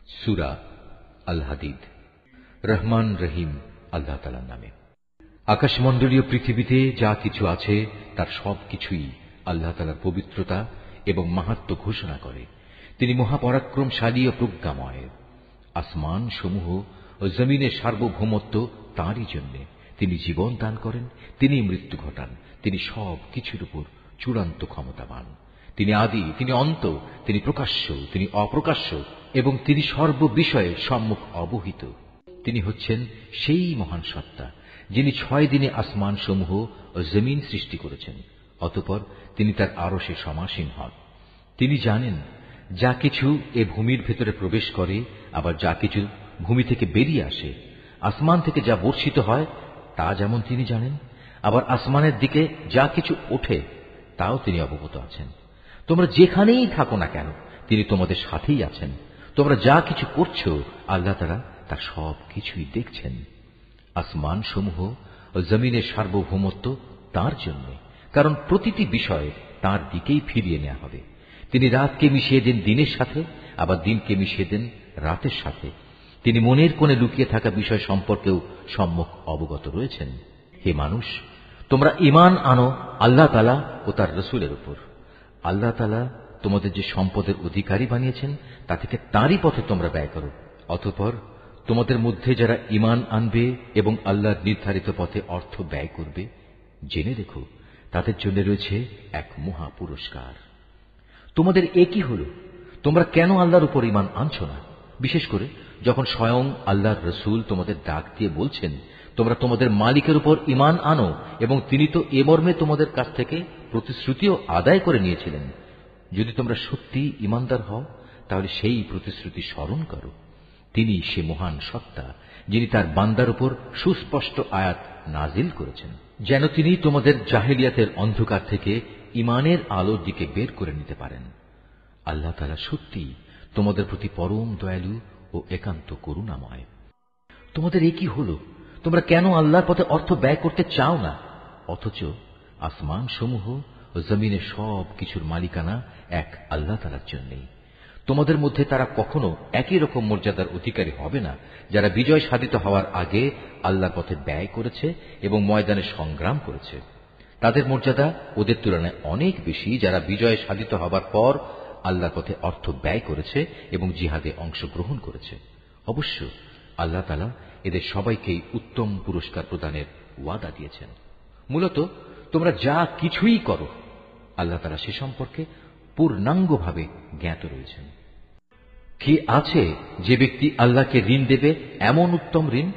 সূরা আল হাদিদ। রহমান রহিম আল্লাহ তাআলার নামে। আকাশমণ্ডলীয় পৃথিবীতে যা কিছু আছে তার সবকিছুই আল্লাহ তাআলার পবিত্রতা এবং মাহাত্ম্য ঘোষণা করে। তিনি মহাপরাক্রমশালী ও প্রজ্ঞাময়। আসমান সমূহ ও জমিনের সার্বভৌমত্ব তাঁরই জন্য। তিনি জীবন দান করেন, তিনি মৃত্যু ঘটান। তিনি সব কিছুর উপর চূড়ান্ত ক্ষমতাবান। তিনি আদি, তিনি অন্ত, তিনি প্রকাশ্য, তিনি অপ্রকাশ্য এবং তিনি সর্ববিষয়ে সম্মুখ অবহিত। তিনি হচ্ছেন সেই মহান সত্তা যিনি 6 দিনে আসমান সমূহ ও জমিন সৃষ্টি করেছেন। অতঃপর তিনি তার আরশে সমাসীন হন। তিনি জানেন যা কিছু এ ভূমির ভেতরে প্রবেশ করে, আবার যা কিছু ভূমি থেকে বেরিয়ে আসে। আসমান থেকে যা বর্ষিত হয় তা যেমন তিনি জানেন, আবার আসমানের দিকে যা কিছু ওঠে তাও তিনি অবগত আছেন। তোমরা যেখানেই থাকো না কেন তিনি তোমাদের সাথেই আছেন। তোমরা যা কিছু করছো আল্লাহ তাআলা তার সব কিছুই দেখছেন। আসমান সমূহ ও জমিনের সার্বভৌমত্ব তাঁর জন্য, কারণ প্রতিটি বিষয় তাঁর দিকেই ফিরিয়ে নেওয়া হবে। তিনি রাতকে মিশিয়ে দেন দিনের সাথে, আবার দিনকে মিশিয়ে দেন রাতের সাথে। তিনি মনের কোণে লুকিয়ে থাকা বিষয় সম্পর্কেও সম্যক অবগত রয়েছেন। হে মানুষ, তোমরা ঈমান আনো আল্লাহ তাআলা ও তার রাসূলের উপর। আল্লাহ তাআলা তোমাদের যে সম্পদের অধিকারী বানিয়েছেন তা থেকে তাঁরই পথে তোমরা ব্যয় করো। অতঃপর তোমাদের মধ্যে যারা ঈমান আনবে এবং আল্লাহর নির্ধারিত পথে অর্থ ব্যয় করবে, জেনে রেখো তাদের জন্য রয়েছে এক মহা পুরস্কার। তোমাদের একই হল, তোমরা কেন আল্লাহর উপর ঈমান আনছো না? বিশেষ করে যখন স্বয়ং আল্লাহর রাসূল তোমাদের ডাক দিয়ে বলছেন তোমরা তোমাদের মালিকের উপর ঈমান আনো, এবং তিনি তো এ মর্মে তোমাদের কাছ থেকে প্রতিশ্রুতিও আদায় করে নিয়েছিলেন। যদি তোমরা সত্যি ঈমানদার হও তাহলে সেই প্রতিশ্রুতি স্মরণ করো। তিনি সে মহান সত্তা যিনি তার বান্দার উপর সুস্পষ্ট আয়াত নাজিল করেছেন, যেন তিনি তোমাদের জাহেলিয়াতের অন্ধকার থেকে ঈমানের আলোর দিকে বের করে নিতে পারেন। আল্লাহ তাআলা সত্যি তোমাদের প্রতি পরম দয়ালু ও একান্ত করুণাময়। তোমাদের একই হল, তোমরা কেন আল্লাহর পথে অর্থ ব্যয় করতে চাও না? অথচ আসমান সমূহ ও জমিনের সব কিছুর মালিকানা এক আল্লাহ তাআলার জন্যই। তোমাদের মধ্যে তারা কখনো একই রকম মর্যাদার অধিকারী হবে না যারা বিজয় সাধিত হওয়ার আগে আল্লাহর পথে ব্যয় করেছে এবং ময়দানে সংগ্রাম করেছে। তাদের মর্যাদা ওদের তুলনায় অনেক বেশি যারা বিজয় সাধিত হবার পর আল্লাহর পথে অর্থ ব্যয় করেছে এবং জিহাদে অংশগ্রহণ করেছে। অবশ্য আল্লাহ তাআলা এদের সবাইকেই উত্তম পুরস্কার প্রদানের ওয়াদা দিয়েছেন। মূলত তোমরা যা কিছুই করো আল্লাহ তাআলা সে সম্পর্কে পূর্ণাঙ্গভাবে জ্ঞাত রয়েছেন। কি আছে যে ব্যক্তি আল্লাহকে ঋণ দেবে, এমন উত্তম ঋণ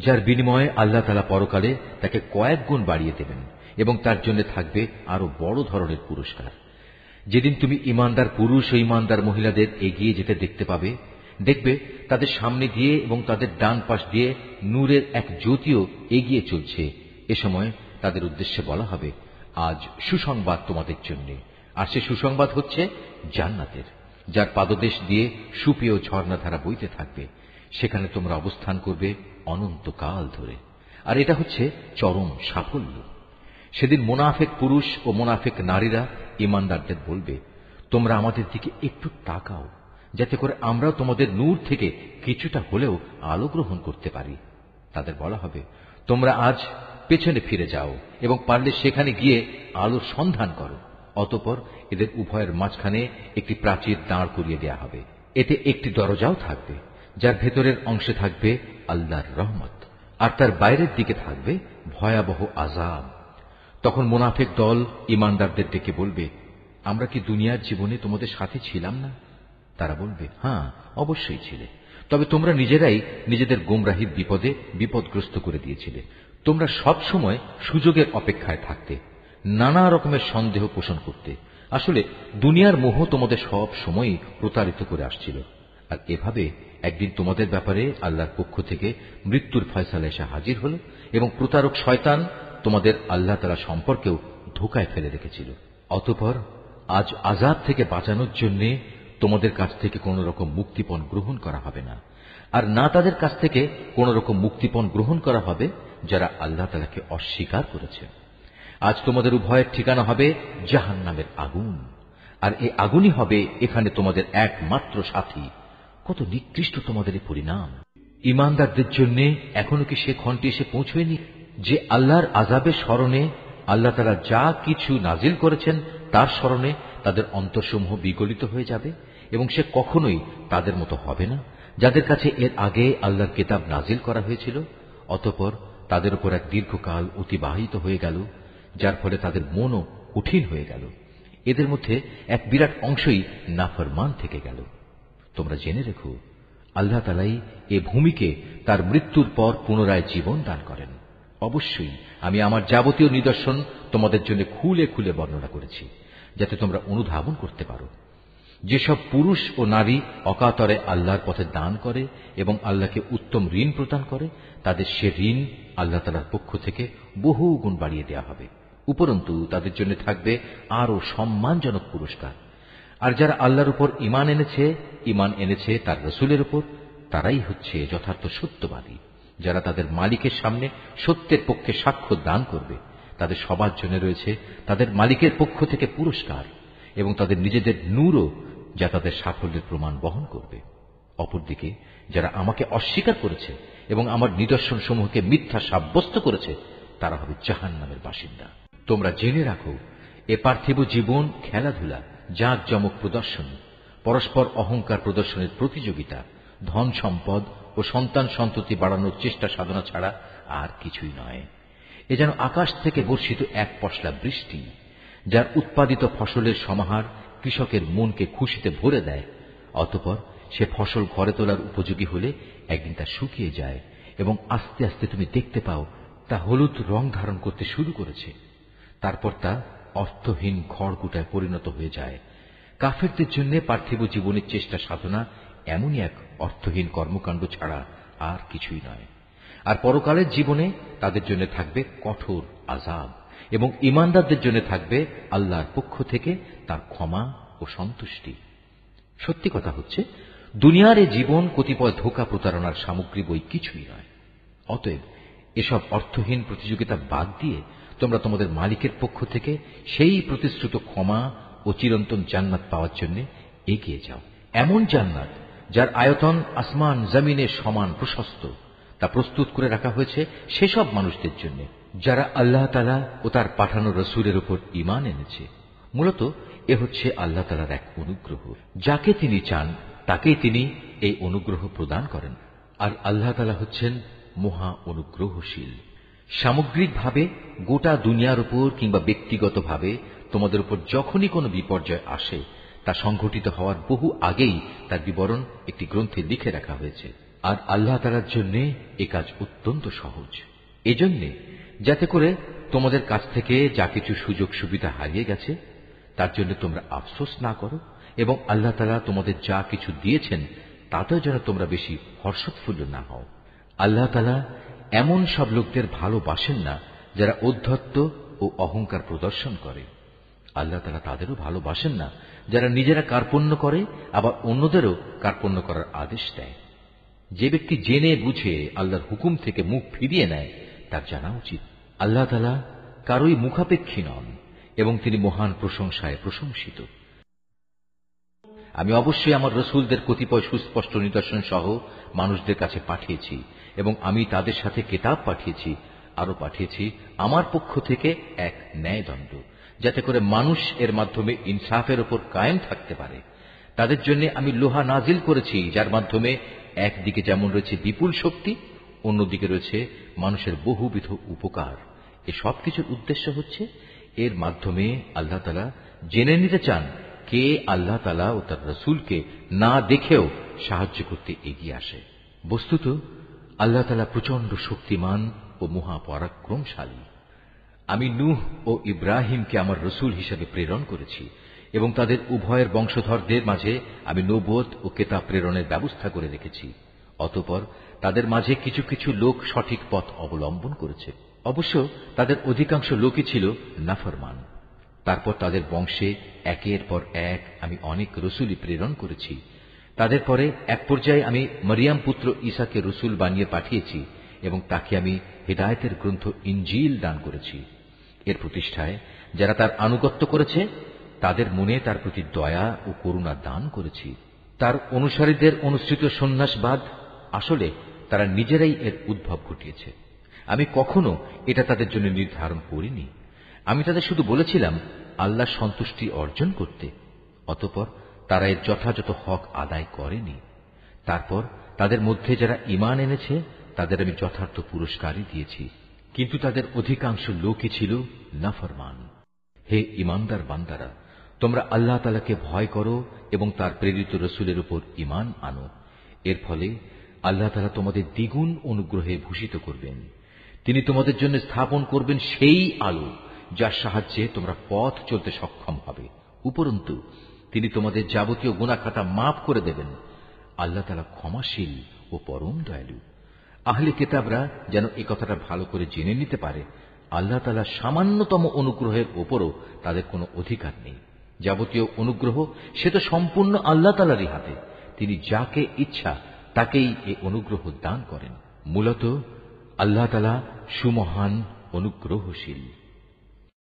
যার বিনিময়ে আল্লাহ তাআলা পরকালে তাকে কয়েক গুণ বাড়িয়ে দেবেন এবং তার জন্য থাকবে আরো বড় ধরনের পুরস্কার। যেদিন তুমি ঈমানদার পুরুষ ও ঈমানদার মহিলাদের এগিয়ে যেতে দেখতে পাবে, দেখবে তাদের সামনে দিয়ে এবং তাদের ডান পাশ দিয়ে নূরের এক জ্যোতিও এগিয়ে চলছে। এ সময় তাদের উদ্দেশ্যে বলা হবে, আজ সুসংবাদ তোমাদের জন্য। আর সে সুসংবাদ হচ্ছে জান্নাতের, যার পাদদেশ দিয়ে সুপেয় ঝর্ণাধারা বইতে থাকবে। সেখানে তোমরা অবস্থান করবে অনন্তকাল ধরে। আর এটা হচ্ছে চরম সাফল্য। সেদিন মুনাফিক পুরুষ ও মুনাফিক নারীরা ঈমানদারদের বলবে, তোমরা আমাদের দিকে একটু তাকাও, যাতে করে আমরাও তোমাদের নূর থেকে কিছুটা হলেও আলো গ্রহণ করতে পারি। তাদের বলা হবে, তোমরা আজ পেছনে ফিরে যাও এবং পারলে সেখানে গিয়ে আলোর সন্ধান করো। অতঃপর এদের উভয়ের মাঝখানে একটি প্রাচীর দাঁড় করিয়ে দেয়া হবে। এতে একটি দরজাও থাকবে, যার ভেতরের অংশে থাকবে আল্লাহর রহমত, আর তার বাইরের দিকে থাকবে ভয়াবহ আযাব। তখন মুনাফিক দল ঈমানদারদের ডেকে বলবে, আমরা কি দুনিয়ার জীবনে তোমাদের সাথে ছিলাম না? তারা বলবে, হ্যাঁ, অবশ্যই ছিলে। তবে তোমরা নিজেরাই নিজেদের গোমরাহির বিপদে বিপদগ্রস্ত করে দিয়েছিলে। তোমরা সব সময় সুযোগের অপেক্ষায় থাকতে, নানা রকমের সন্দেহ পোষণ করতে। আসলে দুনিয়ার মোহ তোমাদের সব সময়ই প্রতারিত করে আসছিল। আর এভাবে একদিন তোমাদের ব্যাপারে আল্লাহর পক্ষ থেকে মৃত্যুর ফয়সালা এসে হাজির হল এবং প্রতারক শয়তান তোমাদের আল্লাহ তাআলা সম্পর্কেও ধোঁকায় ফেলে রেখেছিল। অতঃপর আজ আযাব থেকে বাঁচানোর জন্য তোমাদের কাছ থেকে কোন রকম মুক্তিপণ গ্রহণ করা হবে না, আর না তাদের কাছ থেকে কোন রকম মুক্তিপণ গ্রহণ করা হবে যারা আল্লাহ তাআলাকে অস্বীকার করেছে। আজ তোমাদের উভয়ের ঠিকানা হবে জাহান্নামের আগুন, আর এই আগুনই হবে এখানে তোমাদের একমাত্র সাথী। কত নিকৃষ্ট তোমাদের এই পরিণাম। ঈমানদারদের জন্য এখনো কি সে ক্ষণটি এসে পৌঁছয়নি যে আল্লাহর আযাবের স্মরণে আল্লাহ তাআলা যা কিছু নাজিল করেছেন তার স্মরণে তাদের অন্তরসমূহ বিগলিত হয়ে যাবে এবং সে কখনোই তাদের মতো হবে না যাদের কাছে এর আগে আল্লাহর কিতাব নাজিল করা হয়েছিল। অতঃপর তাদের উপর এক দীর্ঘকাল অতিবাহিত হয়ে গেল, যার ফলে তাদের মনও কঠিন হয়ে গেল। এদের মধ্যে এক বিরাট অংশই নাফরমান থেকে গেল। তোমরা জেনে রেখো, আল্লাহ তাআলাই এ ভূমিকে তার মৃত্যুর পর পুনরায় জীবন দান করেন। অবশ্যই আমি আমার যাবতীয় নিদর্শন তোমাদের জন্য খুলে খুলে বর্ণনা করেছি, যাতে তোমরা অনুধাবন করতে পারো। যেসব পুরুষ ও নারী অকাতরে আল্লাহর পথে দান করে এবং আল্লাহকে উত্তম ঋণ প্রদান করে, তাদের সে ঋণ আল্লাহ তাআলার পক্ষ থেকে বহু গুণ বাড়িয়ে দেওয়া হবে। উপরন্তু তাদের জন্য থাকবে আরো সম্মানজনক পুরস্কার। আর যারা আল্লাহর উপর ঈমান এনেছে তার রাসূলের উপর, তারাই হচ্ছে যথার্থ সত্যবাদী, যারা তাদের মালিকের সামনে সত্যের পক্ষে সাক্ষ্য দান করবে। তাদের সবার জন্য রয়েছে তাদের মালিকের পক্ষ থেকে পুরস্কার এবং তাদের নিজেদের নূরও, যা তাদের সাফল্যের প্রমাণ বহন করবে। অপরদিকে যারা আমাকে অস্বীকার করেছে এবং আমার নিদর্শন সমূহকে মিথ্যা সাব্যস্ত করেছে, তারা হবে জাহান্নামের বাসিন্দা। তোমরা জেনে রাখো, এ পার্থিব জীবন খেলাধুলা, জাঁকজমক প্রদর্শনী, পরস্পর অহংকার প্রদর্শনের প্রতিযোগিতা, ধন সম্পদ ও সন্তান সন্ততি বাড়ানোর চেষ্টা সাধনা ছাড়া আর কিছুই নয়। এ যেন আকাশ থেকে বর্ষিত এক পশলা বৃষ্টি, যার উৎপাদিত ফসলের সমাহার কৃষকের মনকে খুশিতে ভরে দেয়। অতঃপর সে ফসল ঘরে তোলার উপযোগী হলে একদিন তা শুকিয়ে যায় এবং আস্তে আস্তে তুমি দেখতে পাও তা হলুদ রং ধারণ করতে শুরু করেছে। তারপর তা অর্থহীন খড়কুটায় পরিণত হয়ে যায়। কাফেরদের জন্য পার্থিব জীবনের চেষ্টা সাধনা এমনই এক অর্থহীন কর্মকাণ্ড ছাড়া আর কিছুই নয়। আর পরকালের জীবনে তাদের জন্য থাকবে কঠোর আযাব এবং ঈমানদারদের জন্য থাকবে আল্লাহর পক্ষ থেকে তার ক্ষমা ও সন্তুষ্টি। সত্যি কথা হচ্ছে, দুনিয়ার এই জীবন কতিপয় ধোঁকা প্রতারণার সামগ্রী বই কিছুই নয়। অতএব এসব অর্থহীন প্রতিযোগিতা বাদ দিয়ে তোমরা তোমাদের মালিকের পক্ষ থেকে সেই প্রতিশ্রুত ক্ষমা ও চিরন্তন জান্নাত পাওয়ার জন্য এগিয়ে যাও। এমন জান্নাত যার আয়তন আসমান জমিনের সমান প্রশস্ত, তা প্রস্তুত করে রাখা হয়েছে সেসব মানুষদের জন্য যারা আল্লাহ তাআলা ও তার পাঠানো রাসূলের উপর ঈমান এনেছে। মূলত এ হচ্ছে আল্লাহ তাআলার এক অনুগ্রহ। যাকে তিনি চান তাকেই তিনি এই অনুগ্রহ প্রদান করেন। আর আল্লাহ তাআলা হচ্ছেন মহা অনুগ্রহশীল। সামগ্রিকভাবে গোটা দুনিয়ার উপর কিংবা ব্যক্তিগতভাবে তোমাদের উপর যখনই কোনো বিপর্যয় আসে, তা সংঘটিত হওয়ার বহু আগেই তার বিবরণ একটি গ্রন্থে লিখে রাখা হয়েছে। আর আল্লাহ তাআলার জন্য এ কাজ অত্যন্ত সহজ। এজন্যে যাতে করে তোমাদের কাছ থেকে যা কিছু সুযোগ সুবিধা হারিয়ে গেছে তার জন্য তোমরা আফসোস না করো, এবং আল্লাহ তাআলা তোমাদের যা কিছু দিয়েছেন তাতেও যেন তোমরা বেশি হর্ষোৎফুল্ল না হও। আল্লাহ তাআলা এমন সব লোকদের ভালোবাসেন না যারা ঔদ্ধত্য ও অহংকার প্রদর্শন করে। আল্লাহ তাআলা তাদেরও ভালোবাসেন না যারা নিজেরা কার্পণ্য করে আবার অন্যদেরও কার্পণ্য করার আদেশ দেয়। যে ব্যক্তি জেনে বুঝে আল্লাহর হুকুম থেকে মুখ ফিরিয়ে নেয় তার জানা উচিত আল্লাহ তাআলা কারোই মুখাপেক্ষী নন এবং তিনি মহান প্রশংসায় প্রশংসিত। আমি অবশ্যই আমার রাসূলদের কতিপয় সুস্পষ্ট নিদর্শন সহ মানুষদের কাছে পাঠিয়েছি এবং আমি তাদের সাথে কিতাব পাঠিয়েছি। আরো পাঠিয়েছি আমার পক্ষ থেকে এক ন্যায়দণ্ড, যাতে করে মানুষ এর মাধ্যমে ইনসাফের উপর কায়েম থাকতে পারে। তাদের জন্য আমি লোহা নাজিল করেছি, যার মাধ্যমে একদিকে যেমন রয়েছে বিপুল শক্তি, অন্যদিকে রয়েছে মানুষের বহুবিধ উপকার। এ সব কিছুর উদ্দেশ্য হচ্ছে এর মাধ্যমে আল্লাহ তাআলা জেনে নিতে চান কে আল্লাহ তাআলা ও তার রাসূলকে না দেখেও সাহায্য করতে এগিয়ে আসে। বস্তুত আল্লাহ তাআলা প্রচন্ড শক্তিমান ও মহাপরাক্রমশালী। আমি নূহ ও ইব্রাহিমকে আমার রাসূল হিসেবে প্রেরণ করেছি এবং তাদের উভয়ের বংশধরদের মাঝে আমি নবুয়ত ও কিতাব প্রেরণের ব্যবস্থা করে রেখেছি। অতঃপর তাদের মাঝে কিছু কিছু লোক সঠিক পথ অবলম্বন করেছে। অবশ্য তাদের অধিকাংশ লোকই ছিল নাফরমান। তারপর তাদের বংশে একের পর এক আমি অনেক রাসূলই প্রেরণ করেছি। তাদের পরে এক পর্যায়ে আমি মরিয়ম পুত্র ঈসাকে রাসূল বানিয়ে পাঠিয়েছি এবং তাকে আমি হিদায়াতের গ্রন্থ ইনজিল দান করেছি। এর প্রতিষ্ঠায় যারা তার আনুগত্য করেছে তাদের মনে তার প্রতি দয়া ও করুণা দান করেছি। তার অনুসারীদের অনুসৃত সন্ন্যাসবাদ আসলে তারা নিজেরাই এর উদ্ভব ঘটিয়েছে। আমি কখনো এটা তাদের জন্য নির্ধারণ করিনি। আমি তাদের শুধু বলেছিলাম আল্লাহর সন্তুষ্টি অর্জন করতে। অতঃপর তারা এর যথাযথ হক আদায় করেনি। তারপর তাদের মধ্যে যারা ঈমান এনেছে তাদের আমি যথার্থ পুরস্কারই দিয়েছি, কিন্তু তাদের অধিকাংশ লোকই ছিল নাফরমান। হে ঈমানদার বান্দারা, তোমরা আল্লাহ তাআলাকে ভয় করো এবং তার প্রেরিত রসুলের উপর ঈমান আনো। এর ফলে আল্লাহ তাআলা তোমাদের দ্বিগুণ অনুগ্রহে ভূষিত করবেন। তিনি তোমাদের জন্য স্থাপন করবেন সেই আলো যার সাহায্যে তোমরা পথ চলতে সক্ষম হবে। উপরন্তু তিনি তোমাদের যাবতীয় গুনাহ খাতা মাফ করে দেবেন। আল্লাহ তাআলা ক্ষমাশীল ও পরম দয়ালু। আহলে কিতাবরা যেন এই কথাটা ভালো করে জেনে নিতে পারে, আল্লাহ তাআলা সামান্যতম অনুগ্রহের ওপরও তাদের কোনো অধিকার নেই। যাবতীয় অনুগ্রহ সে তো সম্পূর্ণ আল্লাহ তাআলারই হাতে। তিনি যাকে ইচ্ছা তাকেই এই অনুগ্রহ দান করেন। মূলত আল্লাহ তাআলা সুমহান অনুগ্রহশীল।